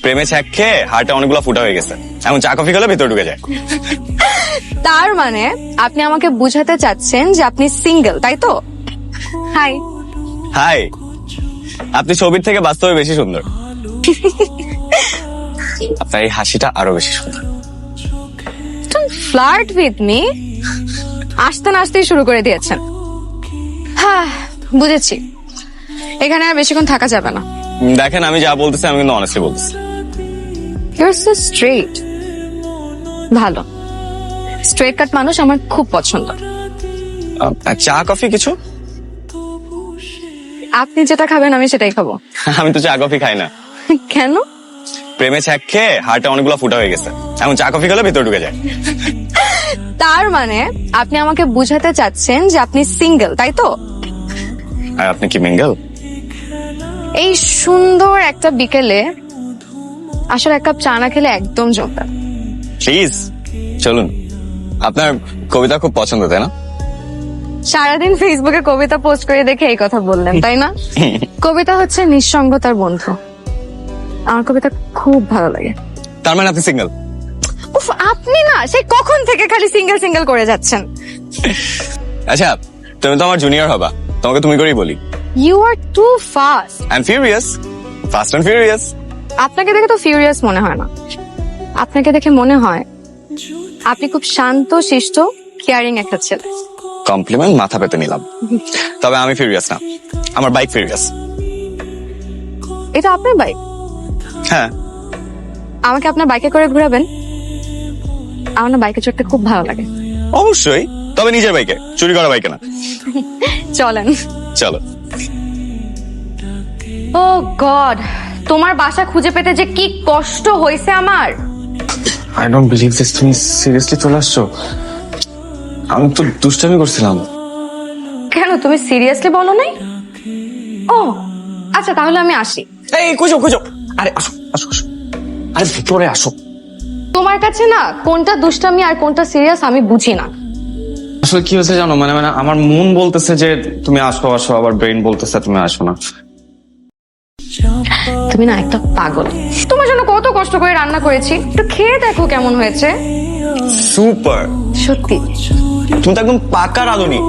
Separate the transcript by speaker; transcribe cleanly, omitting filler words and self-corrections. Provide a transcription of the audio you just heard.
Speaker 1: প্রেমে ছ্যাক খেয়ে হার্টে অনেকগুলো ফুটা হয়ে গেছে, এখন চা কফি খেলে ভেতরে ঢুকে যায়।
Speaker 2: তার মানে আপনি আমাকে বুঝাতে চাচ্ছেন যে আপনি সিঙ্গেল, তাই তো? হাই।
Speaker 1: হাই, আপনি ছবির থেকে বাস্তবে বেশি সুন্দর। আপনার এই হাসিটা আরো বেশি সুন্দর।
Speaker 2: Flirt with me? আসতে না আসতেই শুরু করে দিয়েছেন। হ্যাঁ, বুঝেছি। এখানে আর বেশিক্ষণ থাকা যাবে না।
Speaker 1: দেখেন, আমি যা বলতেছি আমি কিন্তু অনেস্টলি বলতেছি।
Speaker 2: Your so straight. ভালো, স্ট্রেট কাট মানুষ আমার খুব পছন্দ।
Speaker 1: চা কফি কিছু?
Speaker 2: আপনি যেটা খাবেন আমি সেটাই খাবো।
Speaker 1: আমি তো চা কফি খাই না।
Speaker 2: কেন?
Speaker 1: প্রেমে ছ্যাক খেয়ে হার্টে অনেকগুলো ফুটা হয়ে গেছে, এখন চা কফি খেলে ভেতরে ঢুকে যায়।
Speaker 2: তার মানে আপনি আমাকে বুঝাতে চাচ্ছেন যে আপনি সিঙ্গেল, তাই তো?
Speaker 1: আর আপনি কি মিঙ্গেল?
Speaker 2: এই সুন্দর একটা বিকেলে আসলে এক কাপ চা না খেলে একদম জমবে না।
Speaker 1: প্লিজ চলুন। আপনার কবিতা খুব পছন্দ, তাই না?
Speaker 2: সারাদিন ফেসবুকে কবিতা পোস্ট করে দেখে এই কথা বললেন, তাই না? কবিতা হচ্ছে নিঃসঙ্গতার বন্ধু। আমার কবিতা খুব ভালো লাগে।
Speaker 1: তার মানে আপনি সিঙ্গেল?
Speaker 2: উফ, আপনি না সেই কখন থেকে খালি সিঙ্গেল সিঙ্গেল করে যাচ্ছেন।
Speaker 1: আচ্ছা, তুমি তো আমার জুনিয়র হবা, তোমাকে তুমি করেই বলি।
Speaker 2: You are too fast.
Speaker 1: I am furious, fast and furious.
Speaker 2: আপনাকে দেখে তো ফিউরিয়াস মনে হয় না, আপনাকে দেখে মনে হয় আপনি খুব শান্ত শিষ্ট কেয়ারিং একটা ছেলে।
Speaker 1: কমপ্লিমেন্ট মাথা পেতে নিলাম, তবে আমি ফিউরিয়াস না, আমার বাইক ফিউরিয়াস।
Speaker 2: এটা আপনার বাইক?
Speaker 1: হ্যাঁ।
Speaker 2: আমাকে আপনার বাইকে করে ঘোরাবেন? আমার না বাইকে চড়তে খুব ভালো লাগে।
Speaker 1: অবশ্যই, তবে নিজের বাইকে, চুরি করা বাইকে না।
Speaker 2: চলেন।
Speaker 1: চলো।
Speaker 2: ও গড, তোমার বাসা খুঁজে পেতে যে কি কষ্ট হয়েছে আমার।
Speaker 1: আই ডোন্ট বিলিভ দিস, তুমি সিরিয়াসলি চলে আসছো? আমি তো দুষ্টামি করছিলাম।
Speaker 2: কেন, তুমি সিরিয়াসলি বলো নাই? ও আচ্ছা, তাহলে আমি আসি।
Speaker 1: এই খুঁজো খুঁজো, আরে আসো আসো আসো, আরে ভিতরে আসো।
Speaker 2: তোমার কাছে না কোনটা দুষ্টামি আর কোনটা সিরিয়াস আমি বুঝি না।
Speaker 1: আসলে কি হয়েছে জানো, মানে মানে আমার মন বলতেছে যে তুমি আসো আসো, আবার ব্রেন বলতেছে তুমি আসো না।
Speaker 2: তুমি না একটা পাগল। তোমার জন্য কত কষ্ট করে রান্না করেছি, একটু খেয়ে দেখো কেমন হয়েছে।
Speaker 1: সুপার।
Speaker 2: সত্যি
Speaker 1: তুমি তো একদম পাকা রাঁধুনি।